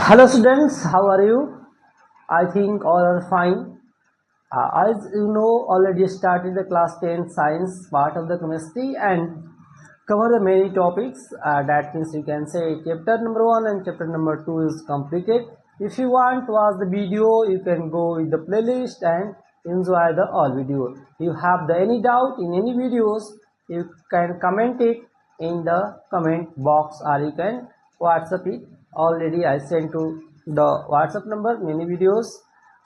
Hello students, how are you? I think all are fine. As you know, already started the class 10 science part of the chemistry and cover the many topics. That means you can say chapter number 1 and chapter number 2 is completed. If you want to watch the video, you can go with the playlist and enjoy the all video. You have the any doubt in any videos, you can comment it in the comment box or you can WhatsApp it. Already I sent to the WhatsApp number many videos.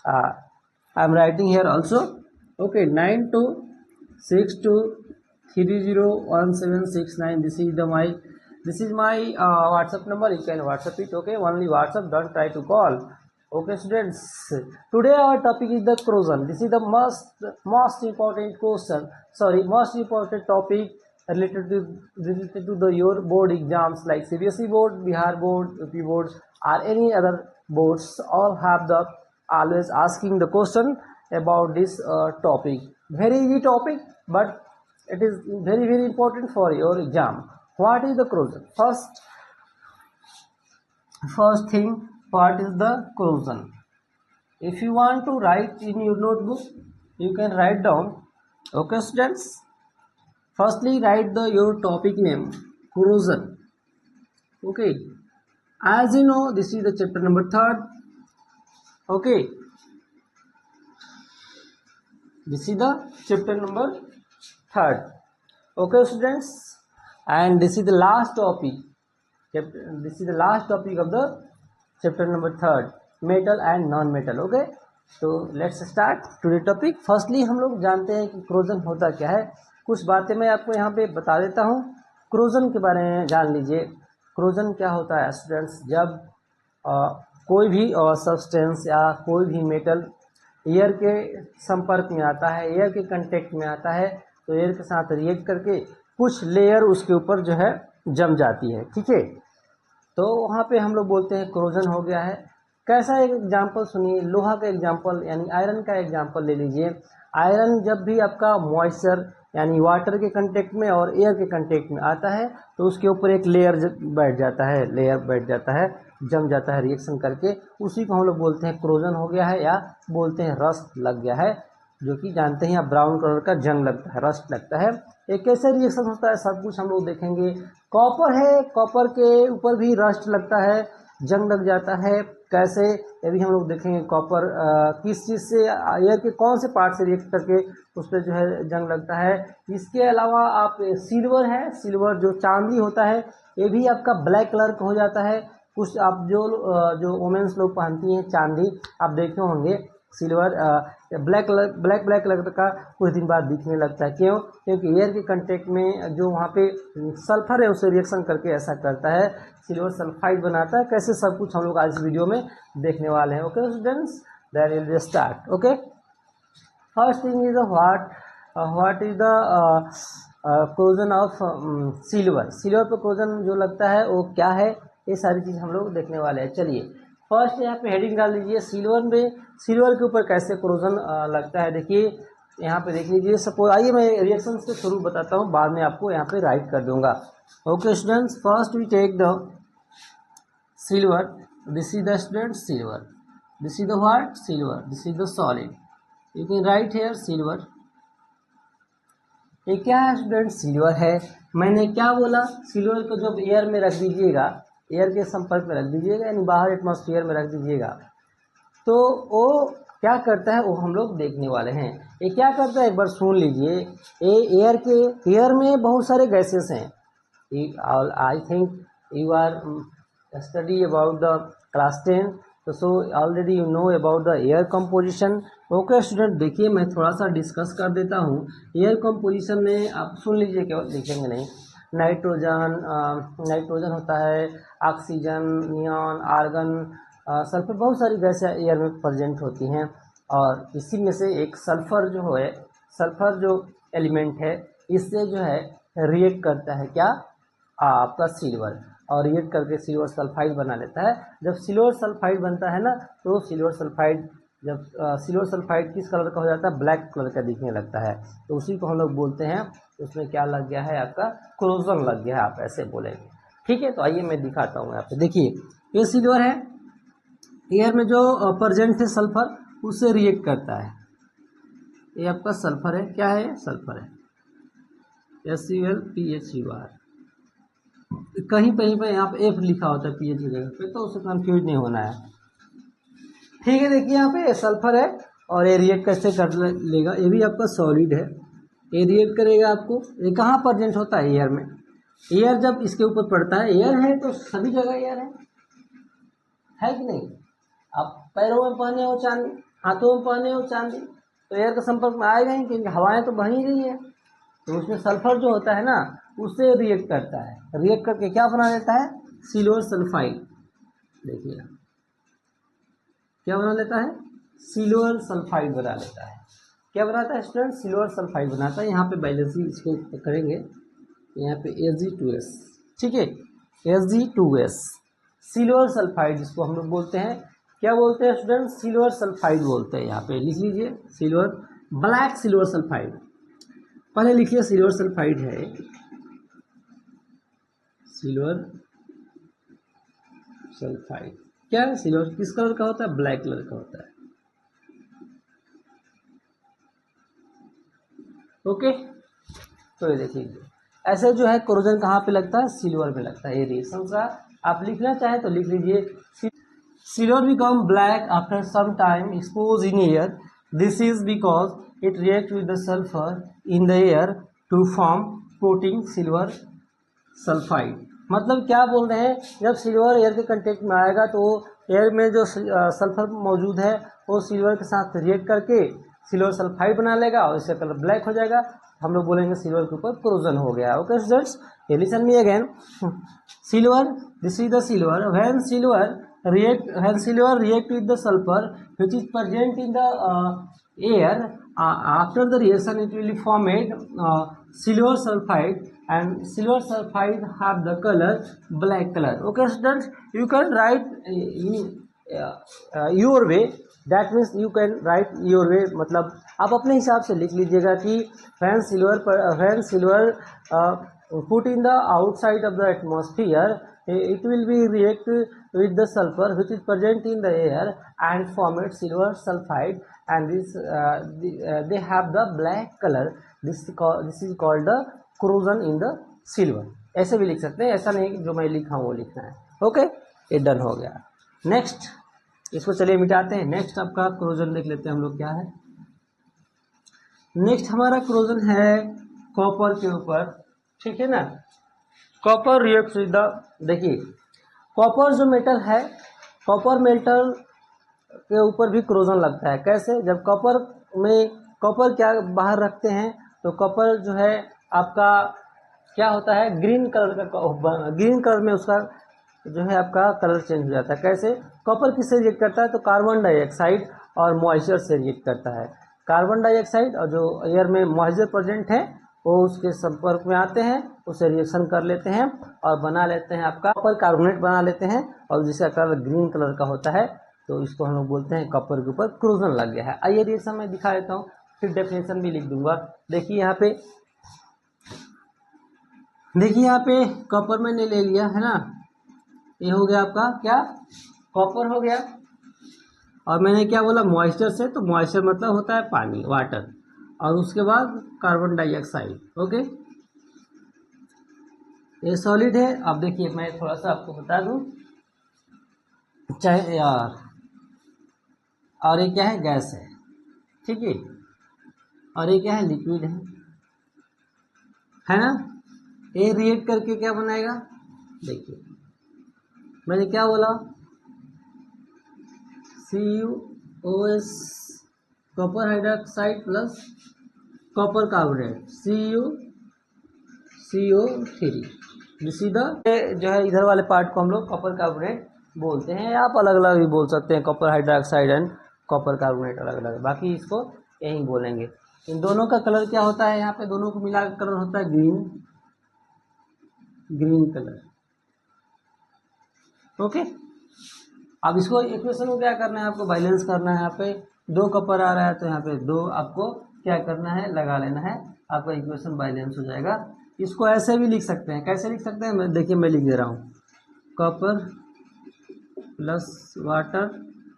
I'm writing here also. Okay, 9262301769. This is my WhatsApp number. You can WhatsApp it. Okay, only WhatsApp. Don't try to call. Okay, students. Today our topic is the corrosion. This is the most important question. Sorry, most important topic related to the your board exams like CBSE board, Bihar board, UP boards, or any other boards. All have the always asking the question about this topic. Very easy topic, but it is very important for your exam. What is the corrosion? First thing, what is the corrosion? If you want to write in your notebook, you can write down. Okay, students. Firstly, write your topic name, corrosion. Okay, as you know, this is the chapter number 3rd. Okay, this is the chapter number 3rd. Okay, students, and this is the last topic. This is the last topic of the chapter number 3rd, metal and non-metal. Okay, तो let's start today topic. Firstly हम लोग जानते हैं कि corrosion होता क्या है. कुछ बातें मैं आपको यहाँ पे बता देता हूँ. क्रोजन के बारे में जान लीजिए. क्रोजन क्या होता है स्टूडेंट्स? जब कोई भी सब्सटेंस या कोई भी मेटल एयर के संपर्क में आता है, एयर के कांटेक्ट में आता है, तो एयर के साथ रिएक्ट करके कुछ लेयर उसके ऊपर जो है जम जाती है. ठीक है, तो वहाँ पे हम लोग बोलते हैं क्रोजन हो गया है. कैसा एक एग्जाम्पल सुनिए. लोहा का एग्जाम्पल यानी आयरन का एग्जाम्पल ले लीजिए. आयरन जब भी आपका मॉइस्चर यानी वाटर के कांटेक्ट में और एयर के कांटेक्ट में आता है तो उसके ऊपर एक लेयर बैठ जाता है, जम जाता है रिएक्शन करके. उसी को हम लोग बोलते हैं क्रोजन हो गया है या बोलते हैं रस्ट लग गया है, जो कि जानते हैं आप ब्राउन कलर का जंग लगता है, रस्ट लगता है. एक कैसे रिएक्शन होता है सब कुछ हम लोग देखेंगे. कॉपर है, कॉपर के ऊपर भी रस्ट लगता है, जंग लग जाता है. कैसे, ये भी हम लोग देखेंगे. कॉपर किस चीज़ से, एयर के कौन से पार्ट से रिएक्ट करके उस पर जो है जंग लगता है. इसके अलावा आप सिल्वर है, सिल्वर जो चांदी होता है, ये भी आपका ब्लैक कलर का हो जाता है. कुछ आप जो वोमेन्स लोग पहनती हैं चांदी, आप देखे होंगे सिल्वर ब्लैक कलर का कुछ दिन बाद दिखने लगता है. क्यों? क्योंकि एयर के कांटेक्ट में जो वहाँ पे सल्फर है उससे रिएक्शन करके ऐसा करता है, सिल्वर सल्फाइड बनाता है. कैसे सब कुछ हम लोग आज इस वीडियो में देखने वाले हैं. Okay students, then will start. Okay, first thing is what is the corrosion of silver. Silver पर क्रोजन जो लगता है वो क्या है, ये सारी चीज़ हम लोग देखने वाले हैं. चलिए फर्स्ट यहाँ पे हेडिंग डाल दीजिए. सिल्वर के ऊपर कैसे क्रोजन लगता है. देखिए यहाँ पे देख लीजिए. सपोज आइए मैं रिएक्शन के शुरू बताता हूँ, बाद में आपको यहाँ पे राइट कर दूंगा. Okay students, first we take the silver. This is the student silver. This is the what? Silver. This is the solid. You can write here silver. ये क्या है स्टूडेंट? सिल्वर है. मैंने क्या बोला? सिल्वर को जब एयर में रख दीजिएगा, एयर के संपर्क में रख दीजिएगा यानी बाहर एटमॉस्फेयर में रख दीजिएगा, तो वो क्या करता है वो हम लोग देखने वाले हैं. ये क्या करता है एक बार सुन लीजिए. ये एयर में बहुत सारे गैसेस हैं. I think you are study about the class 10, तो so already you know about the air composition. Okay student, देखिए मैं थोड़ा सा डिस्कस कर देता हूँ. एयर कंपोजिशन में आप सुन लीजिए, केवल लिखेंगे नहीं. नाइट्रोजन होता है, ऑक्सीजन, नियॉन, आर्गन, सल्फर, बहुत सारी गैसें एयर में प्रेजेंट होती हैं. और इसी में से एक सल्फर जो है, सल्फर जो एलिमेंट है, इससे जो है रिएक्ट करता है क्या? आपका सिल्वर, और रिएक्ट करके सिल्वर सल्फाइड बना लेता है. जब सिल्वर सल्फाइड बनता है ना, तो सिल्वर सल्फाइड किस कलर का हो जाता है? ब्लैक कलर का दिखने लगता है. तो उसी को हम लोग बोलते हैं, उसमें क्या लग गया है? आपका क्रोजन लग गया है, आप ऐसे बोलेंगे. ठीक है, तो आइए मैं दिखाता हूँ यहाँ पे. देखिए ये सिल्वर है, एयर में जो प्रेजेंट है सल्फर उससे रिएक्ट करता है। ये आपका सल्फर है, क्या है, सल्फर है, SuLPHUR। कहीं कहीं पे यहाँ पे F लिखा होता है पीएच की जगह पे, तो उससे कंफ्यूज नहीं होना है। ठीक है, देखिए यहाँ पे सल्फर है और ये रिएक्ट कैसे कर लेगा, ये भी आपका सॉलिड है, ये रिएक्ट करेगा आपको। ये कहाँ प्रेजेंट होता है, एयर में। एयर जब इसके ऊपर पड़ता है, एयर है तो सभी जगह एयर है कि नहीं। आप पैरों में पहने हो चांदी, हाथों में पहने हो चांदी, तो एयर के संपर्क में आएगा ही, क्योंकि हवाएं तो बह ही रही है। तो उसमें सल्फर जो होता है ना, उससे रिएक्ट करता है, रिएक्ट करके क्या बना देता है, सिल्वर सल्फाइड। देखिए क्या बना लेता है, सिल्वर सल्फाइड बना लेता है। क्या बनाता है स्टूडेंट, सिल्वर सल्फाइड बनाता है। यहाँ पे बैलेंसिंग इसको करेंगे, यहाँ पे Ag2S, ठीक है, Ag2S सिल्वर सल्फाइड जिसको हम लोग बोलते हैं, क्या बोलते हैं स्टूडेंट, सिल्वर सल्फाइड बोलते हैं। यहाँ पे लिख लीजिए सिल्वर, ब्लैक सिल्वर सल्फाइड, पहले लिखिए सिल्वर सल्फाइड है, सिल्वर सल्फाइड क्या है, सिल्वर किस कलर का होता है, ब्लैक कलर का होता है। ओके, तो ये देखिए ऐसे जो है कोरोजन कहाँ पे लगता है, सिल्वर में लगता है। ये रिएक्शन का आप लिखना चाहें तो लिख लीजिए, silver become black after some time expose in air, this is because it react with the sulphur in the air to form coating silver sulphide. मतलब क्या बोल रहे हैं, जब सिल्वर एयर के कंटेक्ट में आएगा तो एयर में जो सल्फर मौजूद है वो सिल्वर के साथ रिएक्ट करके सिल्वर सल्फाइड बना लेगा और इसका कलर ब्लैक हो जाएगा। हम लोग बोलेंगे सिल्वर के ऊपर कोरोजन हो गया। Okay students, listen me again, silver, this is the silver, when silver react with the sulphur which is present in the air, after the reaction it will be formed silver sulfide, and silver sulfide have the color black color. Okay students, you can write your way, that means you can write your way, मतलब आप अपने हिसाब से लिख लीजिएगा कि when silver put in the outside of the atmosphere, it will be react with the sulfur which is present in the air and formed silver sulfide, and they have the black color. This is called the corrosion in the silver. ऐसे भी लिख सकते हैं, ऐसा नहीं जो मैं लिखा हूँ वो लिखना है। ओके, ये डन हो गया। नेक्स्ट, इसको चलिए मिटाते हैं। नेक्स्ट आपका क्रोजन देख लेते हैं हम लोग क्या है। नेक्स्ट हमारा क्रोजन है कॉपर के ऊपर, ठीक है ना। कॉपर रिएक्ट्स विद द, देखिए कॉपर जो मेटल है, कॉपर मेटल के ऊपर भी क्रोजन लगता है। कैसे, जब कॉपर में कॉपर क्या बाहर रखते हैं तो कॉपर जो है आपका क्या होता है, ग्रीन कलर का, ग्रीन कलर में उसका जो है आपका कलर चेंज हो जाता है। कैसे, कॉपर किससे रिएक्ट करता है तो कार्बन डाइऑक्साइड और मॉइस्चर से रिएक्ट करता है। कार्बन डाइऑक्साइड और जो एयर में मॉइस्चर प्रेजेंट है वो उसके संपर्क में आते हैं, उसे रिएक्शन कर लेते हैं और बना लेते हैं आपका कॉपर कार्बोनेट बना लेते हैं, और जिसका कलर ग्रीन कलर का होता है, तो इसको हम लोग बोलते हैं कॉपर के ऊपर क्रोजन लग गया है। आइए रिएक्शन में दिखा देता हूँ, फिर डेफिनेशन भी लिख दूंगा। देखिए यहाँ पे, देखिए यहाँ पे कॉपर मैंने ले लिया है ना, ये हो गया आपका क्या, कॉपर हो गया, और मैंने क्या बोला मॉइस्चर से, तो मॉइस्चर मतलब होता है पानी, वाटर, और उसके बाद कार्बन डाइऑक्साइड। ओके, ये सॉलिड है। अब देखिए मैं थोड़ा सा आपको बता दूं, चाहे यार, और ये क्या है, गैस है, ठीक है, और ये क्या है, लिक्विड है ना। ये रिएक्ट करके क्या बनाएगा, देखिए मैंने क्या बोला, CuOS copper hydroxide plus copper carbonate CO3, सीधा जो है इधर वाले पार्ट को हम लोग कॉपर कार्बोनेट बोलते हैं। आप अलग अलग भी बोल सकते हैं, copper hydroxide and copper carbonate अलग अलग, बाकी इसको यही बोलेंगे। इन दोनों का कलर क्या होता है, यहाँ पे दोनों को मिला कर कलर होता है ग्रीन कलर। ओके, अब इसको इक्वेशन को क्या करना है, आपको बैलेंस करना है। यहाँ पे 2 कॉपर आ रहा है तो यहाँ पे 2 आपको क्या करना है, लगा लेना है, आपका इक्वेशन बैलेंस हो जाएगा। इसको ऐसे भी लिख सकते हैं, कैसे लिख सकते हैं, देखिए मैं लिख दे रहा हूँ, कॉपर प्लस वाटर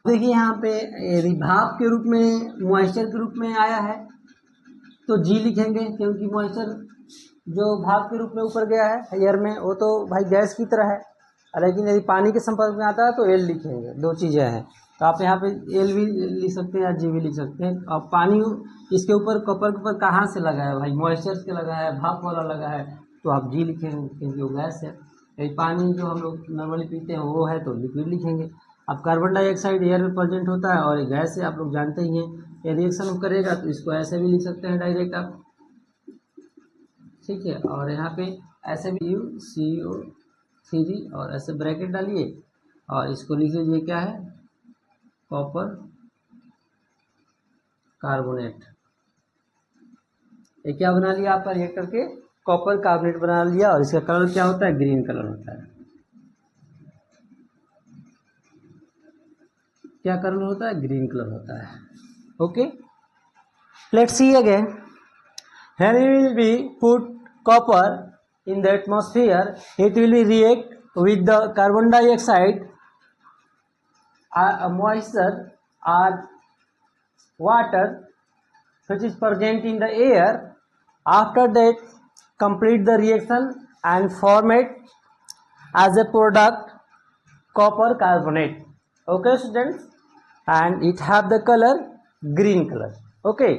देखिए यहाँ पे यदि भाप के रूप में, मॉइस्चर के रूप में आया है तो जी लिखेंगे, क्योंकि मॉइस्चर जो भाप के रूप में ऊपर गया है एयर में वो तो भाई गैस की तरह है, लेकिन यदि पानी के संपर्क में आता है तो एल लिखेंगे। दो चीज़ें हैं, तो आप यहाँ पे एल भी लिख सकते हैं या जी भी लिख सकते हैं। और पानी इसके ऊपर, कॉपर के ऊपर कहाँ से लगा है भाई, मॉइस्चर से लगा है, भाप वाला लगा है, तो आप जी लिखेंगे क्योंकि वो गैस है। यदि पानी जो हम लोग नॉर्मली पीते हैं वो है तो लिक्विड लिखेंगे। अब कार्बन डाइऑक्साइड एयर में प्रेजेंट होता है और ये गैस है, आप लोग जानते ही हैं। ये रिएक्शन करेगा तो इसको ऐसे भी लिख सकते हैं डायरेक्ट आप, ठीक है। और यहाँ पे ऐसे भी CO3 और ऐसे ब्रैकेट डालिए और इसको लिख लीजिए क्या है, कॉपर कार्बोनेट। ये क्या बना लिया आपका रिएक्टर के, कॉपर कार्बोनेट बना लिया। और इसका कलर क्या होता है, ग्रीन कलर होता है। क्या कलर होता है, ग्रीन कलर होता है। Okay, let's see again. When we will be put copper in the atmosphere, it will be react with the carbon dioxide, moisture or water which is present in the air. After that, complete the reaction and form it as a product copper carbonate. Okay students, and it have the color green color. Okay,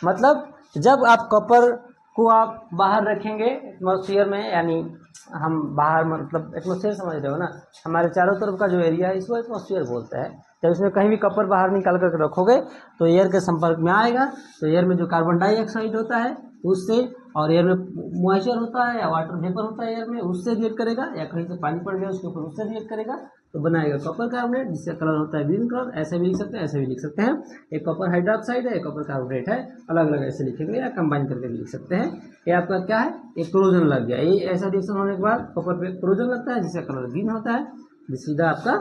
मतलब जब आप copper को आप बाहर रखेंगे atmosphere में, यानी हम बाहर मतलब एटमॉस्फेयर समझ रहे हो ना, हमारे चारों तरफ का जो एरिया है इसको एटमॉस्फेयर बोलते हैं। जब इसमें कहीं भी कॉपर बाहर निकाल कर रखोगे तो एयर के संपर्क में आएगा, तो एयर में जो कार्बन डाइऑक्साइड होता है उससे, और एयर में मॉइस्चर होता है या वाटर वेपर होता है एयर में, उससे रिएक्ट करेगा, या कहीं से पानी पड़ गया उसके ऊपर उससे रिएक्ट करेगा तो बनाएगा कॉपर कार्बोनेट, जिसका कलर होता है ग्रीन कलर। ऐसे भी लिख सकते हैं, ऐसे भी लिख सकते हैं। एक कॉपर हाइड्रोक्साइड है, एक कॉपर कार्बोनेट है, अलग अलग ऐसे लिखेंगे या कंबाइन करके भी लिख सकते हैं। ये आपका क्या है, एक क्लोजन लग गया। ये ऐसा रिएक्शन होने के बाद कॉपर पे क्लोजन लगता है जिसका कलर ग्रीन होता है, सीधा आपका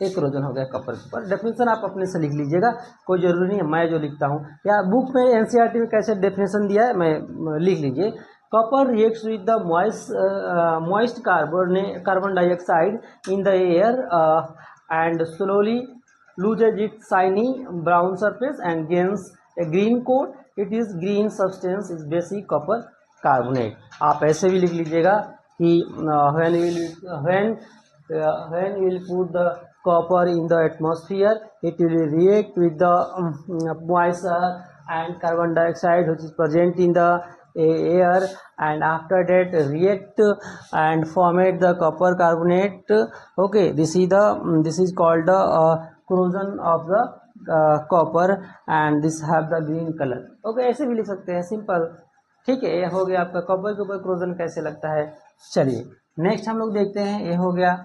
एक क्लोजन हो गया कॉपर के ऊपर। डेफिनेशन आप अपने से लिख लीजिएगा, कोई जरूरी नहीं है मैं जो लिखता हूँ, या बुक में एनसीईआरटी में कैसे डेफिनेशन दिया है मैं लिख लीजिए। Copper reacts with the moist carbon dioxide in the air and slowly loses its shiny brown surface and gains a green coat. It is green substance is basic copper carbonate. आप ऐसे भी लिख लीजिएगा कि when you will put the copper in the atmosphere, it will react with the moisture and carbon dioxide which is present in the air, and after that react and formate the copper carbonate. Okay, this is called the corrosion of the copper and this have the green color. Okay, ऐसे भी लिख सकते हैं, simple, ठीक है। ये हो गया आपका कॉपर के ऊपर क्रोजन कैसे लगता है। चलिए नेक्स्ट हम लोग देखते हैं। ये हो गया,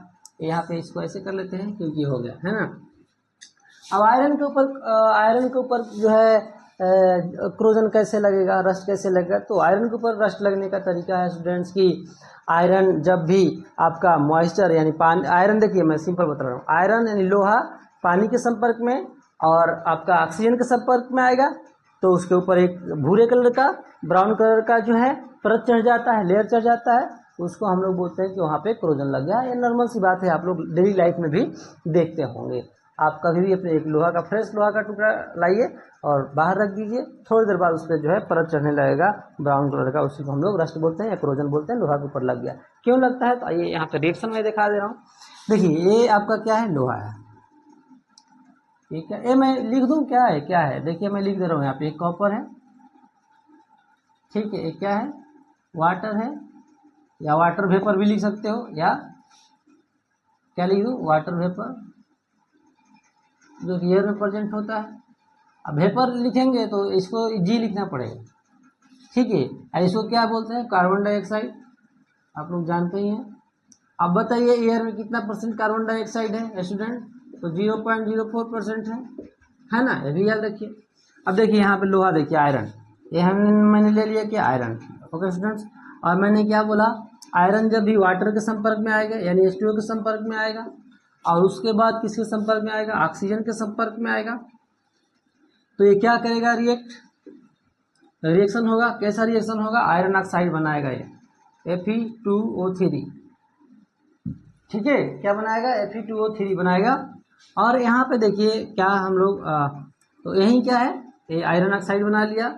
यहाँ पे इसको ऐसे कर लेते हैं क्योंकि हो गया है ना। अब आयरन के ऊपर जो है क्रोजन कैसे लगेगा, रस्ट कैसे लगेगा। तो आयरन के ऊपर रस्ट लगने का तरीका है स्टूडेंट्स की, आयरन जब भी आपका मॉइस्चर यानी पानी, आयरन देखिए मैं सिंपल बता रहा हूँ, आयरन यानी लोहा पानी के संपर्क में और आपका ऑक्सीजन के संपर्क में आएगा तो उसके ऊपर एक भूरे कलर का, ब्राउन कलर का जो है परत चढ़ जाता है, लेयर चढ़ जाता है, उसको हम लोग बोलते हैं कि वहाँ पे क्रोजन लग गया। ये नॉर्मल सी बात है, आप लोग डेली लाइफ में भी देखते होंगे। आप कभी भी अपने एक लोहा का, फ्रेश लोहा का टुकड़ा लाइए और बाहर रख दीजिए, थोड़ी देर बाद उस पर जो है परत चढ़ने लगेगा ब्राउन कलर का, उसी को हम लोग रस्ट बोलते हैं या क्रोजन बोलते हैं। लोहा के ऊपर लग गया, क्यों लगता है तो आइए यहाँ पे रिएक्शन में दिखा दे रहा हूँ। देखिए ये आपका क्या है, लोहा है, ठीक है। ये मैं लिख दूँ क्या है, देखिए मैं लिख दे रहा हूँ यहाँ पे, एक कॉपर है, ठीक है, एक क्या है, वाटर है, या वाटर वेपर भी लिख सकते हो, या क्या लिख दूँ, वाटर वेपर जो एयर में प्रेजेंट होता है। अब वेपर लिखेंगे तो इसको जी लिखना पड़ेगा, ठीक है। इसको क्या बोलते हैं, कार्बन डाइऑक्साइड, आप लोग जानते ही हैं। अब बताइए एयर में कितना % कार्बन डाइऑक्साइड है स्टूडेंट, तो 0.04% है ना, ये भी याद रखिए। अब देखिए यहाँ पे लोहा, देखिए आयरन, ये मैंने ले लिया कि आयरन, ओके स्टूडेंट्स। और मैंने क्या बोला, आयरन जब भी वाटर के संपर्क में आएगा यानी H2O के संपर्क में आएगा और उसके बाद किसके संपर्क में आएगा, ऑक्सीजन के संपर्क में आएगा, तो ये क्या करेगा, रिएक्शन होगा। कैसा रिएक्शन होगा, आयरन ऑक्साइड बनाएगा ये Fe2O3, ठीक है। क्या बनाएगा, Fe2O3 बनाएगा। और यहाँ पे देखिए क्या हम लोग तो यही क्या है, ये आयरन ऑक्साइड बना लिया,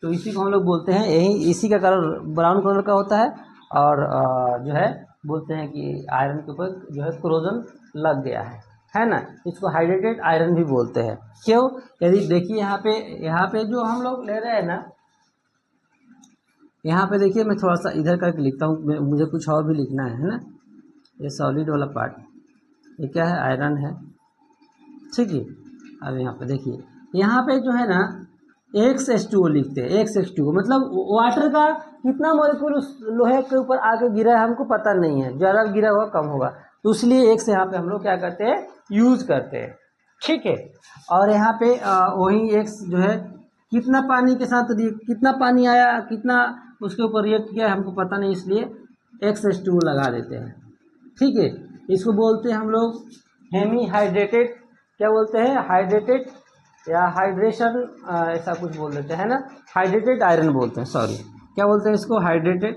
तो इसी को हम लोग बोलते हैं, यही इसी का कलर ब्राउन कलर का होता है। और जो है बोलते हैं कि आयरन के ऊपर जो है क्रोजन लग गया है ना। इसको हाइड्रेटेड आयरन भी बोलते हैं। क्यों? यदि देखिए यहाँ पे जो हम लोग ले रहे हैं ना, यहाँ पे देखिए मैं थोड़ा सा इधर करके लिखता हूँ, मुझे कुछ और भी लिखना है ना। ये सॉलिड वाला पार्ट ये क्या है, आयरन है, ठीक है। अब यहाँ पे देखिए, यहाँ पे जो है ना X2O लिखते हैं, X2O मतलब वाटर का कितना मॉलिक्यूल उस लोहे के ऊपर आके गिरा है हमको पता नहीं है, ज़्यादा गिरा हुआ कम होगा, तो इसलिए X यहाँ पे हम लोग क्या करते हैं, यूज करते हैं, ठीक है। और यहाँ पे वही X जो है कितना पानी के साथ कितना पानी आया, कितना उसके ऊपर रिएक्ट किया हमको पता नहीं, इसलिए X2O लगा देते हैं, ठीक है। इसको बोलते हैं हम लोग हेमी हाइड्रेटेड, क्या बोलते हैं, हाइड्रेटेड या हाइड्रेशन, ऐसा कुछ बोल देते हैं ना, हाइड्रेटेड आयरन बोलते हैं, सॉरी क्या बोलते हैं इसको, हाइड्रेटेड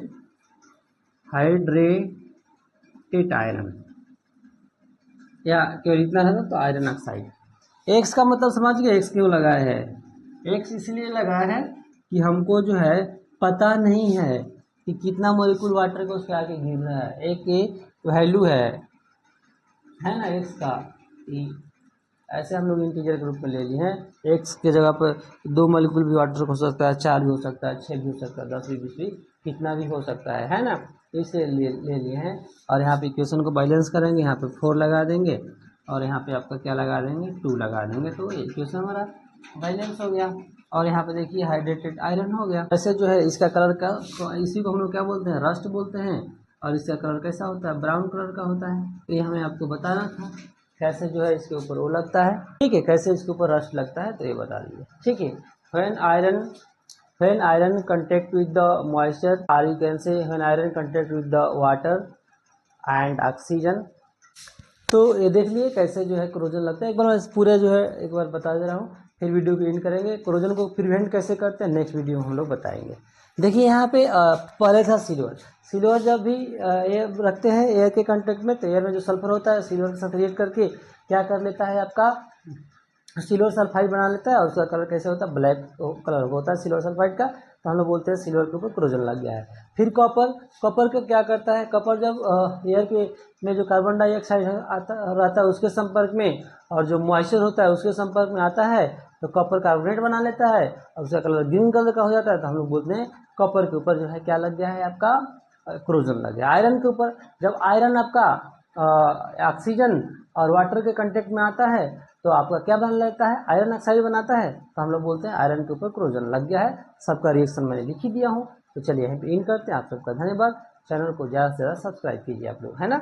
आयरन, या केवल इतना है ना तो आयरन ऑक्साइड। एक्स का मतलब समझ गए, एक्स क्यों लगाया है, एक्स इसलिए लगाया है कि हमको जो है पता नहीं है कि कितना मॉलिक्यूल वाटर को उसके आगे गिर रहा है, एक वैल्यू है ना एक्स का, ऐसे हम लोग इंटीजर के रूप में ले लिए हैं। एक्स के जगह पर 2 मॉलिक्यूल भी वाटर हो सकता है, 4 भी हो सकता है, 6 भी हो सकता है, 10 भी, 20 भी, कितना भी हो सकता है ना, तो इसे ले लिए हैं। और यहाँ पे इक्वेशन को बैलेंस करेंगे, यहाँ पे 4 लगा देंगे और यहाँ पे आपका क्या लगा देंगे, 2 लगा देंगे, तो इक्वेशन हमारा बैलेंस हो गया। और यहाँ पे देखिए हाइड्रेटेड आयरन हो गया। ऐसे जो है इसका कलर का, इसी को हम लोग क्या बोलते हैं, रस्ट बोलते हैं, और इसका कलर कैसा होता है, ब्राउन कलर का होता है। तो ये हमें आपको बताना था कैसे जो है इसके ऊपर वो लगता है, ठीक है, कैसे इसके ऊपर रस्ट लगता है, तो ये बता दीजिए, ठीक है। When iron contact with the moisture, are you can say when iron contact with the water and oxygen. तो ये देख लिए कैसे जो है क्रोजन लगता है। एक बार मैं पूरे जो है एक बार बता दे रहा हूँ, फिर वीडियो को एंड करेंगे। क्रोजन को प्रिवेंट कैसे करते हैं नेक्स्ट वीडियो में हम लोग बताएंगे। देखिए यहाँ पे पहले था सिल्वर जब भी एयर रखते हैं एयर के कांटेक्ट में, तो एयर में जो सल्फर होता है सिल्वर के साथ रिएक्ट करके क्या कर लेता है, आपका सिल्वर सल्फाइड बना लेता है, और उसका कलर कैसे होता है, ब्लैक कलर होता है सिल्वर सल्फाइड का, तो हम लोग बोलते हैं सिल्वर के ऊपर क्रोजन लग गया है। फिर कॉपर का क्या करता है, कॉपर जब एयर के में जो कार्बन डाइऑक्साइड आता रहता है उसके संपर्क में, और जो मॉइस्चर होता है उसके संपर्क में आता है, तो कॉपर कार्बोनेट बना लेता है और उसका कलर ग्रीन कलर का हो जाता है, तो हम लोग बोलते हैं कॉपर के ऊपर जो है क्या लग गया है, आपका क्रोजन लग गया। आयरन के ऊपर जब आयरन आपका ऑक्सीजन और वाटर के कांटेक्ट में आता है तो आपका क्या बन लेता है, आयरन ऑक्साइड बनाता है, तो हम लोग बोलते हैं आयरन के ऊपर क्रोजन लग गया है। सबका रिएक्शन मैंने लिख ही दिया हूँ। तो चलिए यहीं पे इन करते हैं। आप सबका धन्यवाद। चैनल को ज़्यादा से ज़्यादा सब्सक्राइब कीजिए आप लोग, है ना।